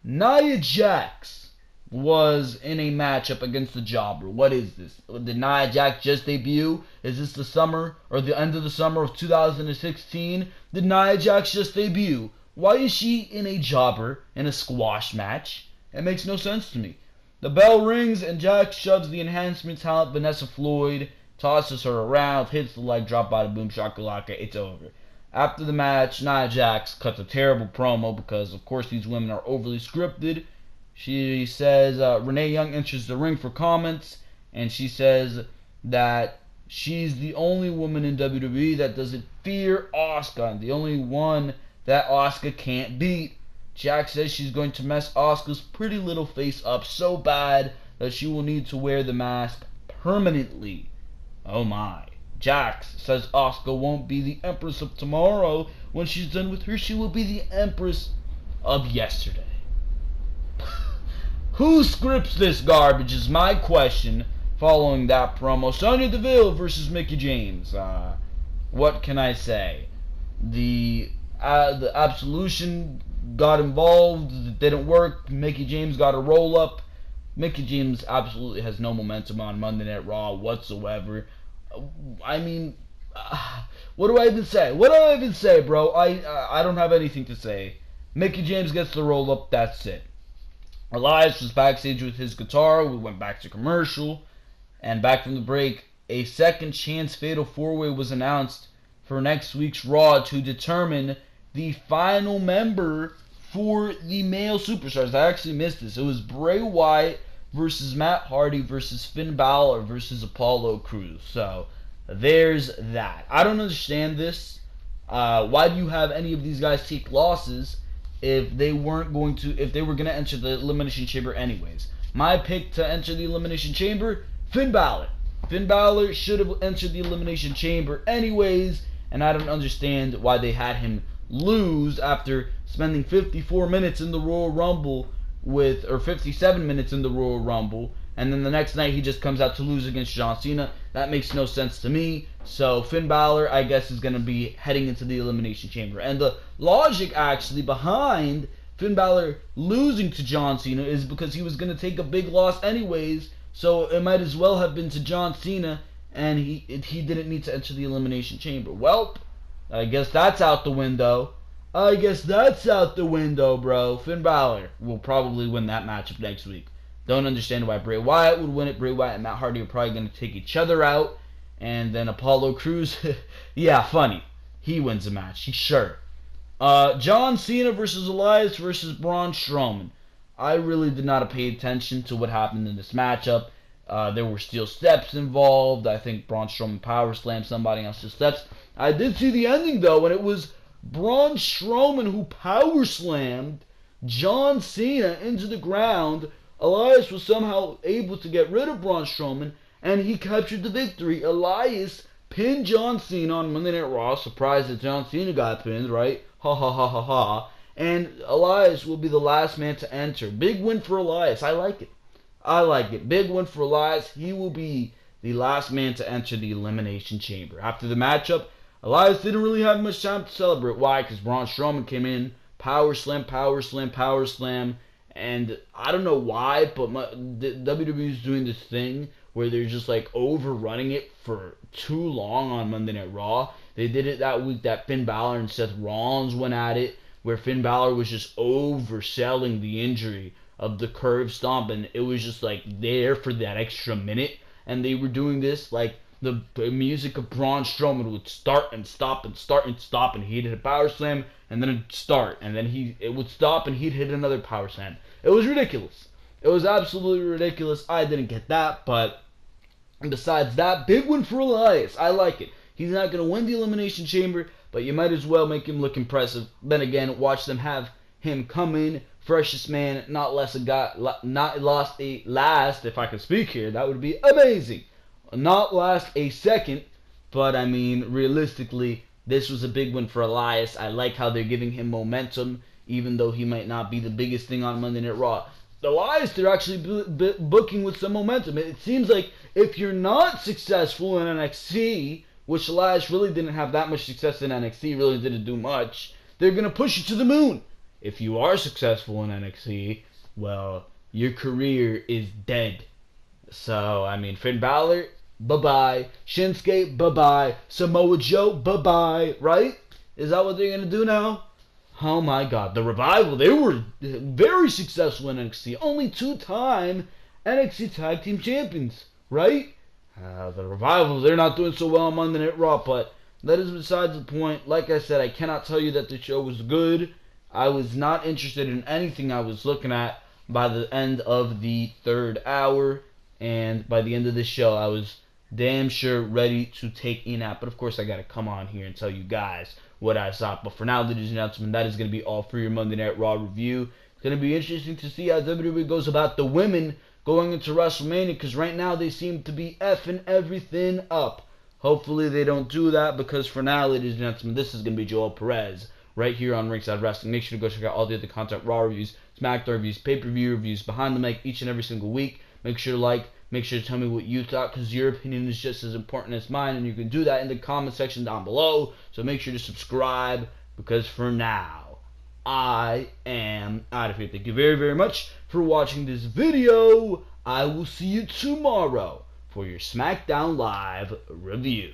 Speaker 1: Nia Jax was in a matchup against the Jobber. What is this? Did Nia Jax just debut? Is this the summer or the end of the summer of 2016? Did Nia Jax just debut? Why is she in a Jobber in a squash match? It makes no sense to me. The bell rings and Jax shoves the enhancement talent Vanessa Floyd, tosses her around, hits the leg drop, bada boom shakalaka, it's over. After the match, Nia Jax cuts a terrible promo because, of course, these women are overly scripted. She says Renee Young enters the ring for comments, and she says that she's the only woman in WWE that doesn't fear Asuka, and the only one that Asuka can't beat. Jax says she's going to mess Asuka's pretty little face up so bad that she will need to wear the mask permanently. Oh my. Jax says Asuka won't be the Empress of tomorrow. When she's done with her, she will be the Empress of yesterday. Who scripts this garbage is my question following that promo. Sonya Deville versus Mickie James. What can I say? The Absolution got involved. It didn't work. Mickie James got a roll-up. Mickie James absolutely has no momentum on Monday Night Raw whatsoever. I mean, what do I even say? What do I even say, bro? I don't have anything to say. Mickie James gets the roll-up. That's it. Elias was backstage with his guitar. We went back to commercial. And back from the break, a second chance fatal 4-way was announced for next week's Raw to determine the final member for the male superstars. I actually missed this. It was Bray Wyatt versus Matt Hardy versus Finn Balor versus Apollo Crews. So there's that. I don't understand this. Why do you have any of these guys take losses if they were going to enter the Elimination Chamber anyways? My pick to enter the Elimination Chamber, Finn Balor. Finn Balor should have entered the Elimination Chamber anyways, and I don't understand why they had him lose after spending 54 minutes in the Royal Rumble or 57 minutes in the Royal Rumble, and then the next night he just comes out to lose against John Cena. That makes no sense to me. So Finn Balor, I guess, is going to be heading into the Elimination Chamber. And the logic actually behind Finn Balor losing to John Cena is because he was going to take a big loss anyways, so it might as well have been to John Cena, and he didn't need to enter the Elimination Chamber. Well, I guess that's out the window. Bro. Finn Balor will probably win that matchup next week. Don't understand why Bray Wyatt would win it. Bray Wyatt and Matt Hardy are probably going to take each other out. And then Apollo Crews, yeah, funny. He wins the match. He's sure. John Cena versus Elias versus Braun Strowman. I really did not pay attention to what happened in this matchup. There were steel steps involved. I think Braun Strowman power slammed somebody on steel steps. I did see the ending, though, and it was Braun Strowman who power slammed John Cena into the ground. Elias was somehow able to get rid of Braun Strowman, and he captured the victory. Elias pinned John Cena on Monday Night Raw. Surprised that John Cena got pinned, right? Ha ha ha ha ha. And Elias will be the last man to enter. Big win for Elias. I like it. Big win for Elias. He will be the last man to enter the Elimination Chamber. After the matchup, Elias didn't really have much time to celebrate. Why? Because Braun Strowman came in, power slam, and I don't know why, but WWE is doing this thing where they're just like overrunning it for too long on Monday Night Raw. They did it that week that Finn Balor and Seth Rollins went at it, where Finn Balor was just overselling the injury of the curve stomp, and it was just like there for that extra minute, and they were doing this like the music of Braun Strowman would start and stop and start and stop, and he'd hit a power slam, and then it'd start, and then it would stop, and he'd hit another power slam. It was ridiculous. It was absolutely ridiculous. I didn't get that, but besides that, big win for Elias. I like it. He's not going to win the Elimination Chamber, but you might as well make him look impressive. Then again, watch them have him come in, freshest man, not lost a last, if I could speak here, that would be amazing. Not last a second, but I mean, realistically, this was a big win for Elias. I like how they're giving him momentum, even though he might not be the biggest thing on Monday Night Raw. Elias, they're actually booking with some momentum. It seems like if you're not successful in NXT, which Elias really didn't have that much success in NXT, really didn't do much, they're going to push you to the moon. If you are successful in NXT, well, your career is dead. So, I mean, Finn Balor, bye-bye. Shinsuke, bye-bye. Samoa Joe, bye-bye. Right? Is that what they're going to do now? Oh my God. The Revival, they were very successful in NXT. Only 2-time NXT Tag Team Champions. Right? The Revival, they're not doing so well on Monday Night Raw, but that is besides the point. Like I said, I cannot tell you that the show was good. I was not interested in anything I was looking at by the end of the third hour. And by the end of this show, I was damn sure ready to take a nap. But of course, I got to come on here and tell you guys what I saw. But for now, ladies and gentlemen, that is going to be all for your Monday Night Raw review. It's going to be interesting to see how WWE goes about the women going into WrestleMania, because right now they seem to be effing everything up. Hopefully they don't do that, because for now, ladies and gentlemen, this is going to be Joel Perez right here on Ringside Wrestling. Make sure to go check out all the other content, Raw reviews, Smackdown reviews, pay-per-view reviews, behind the mic each and every single week. Make sure to like, make sure to tell me what you thought, because your opinion is just as important as mine, and you can do that in the comment section down below. So make sure to subscribe, because for now, I am out of here. Thank you very, very much for watching this video. I will see you tomorrow for your SmackDown Live review.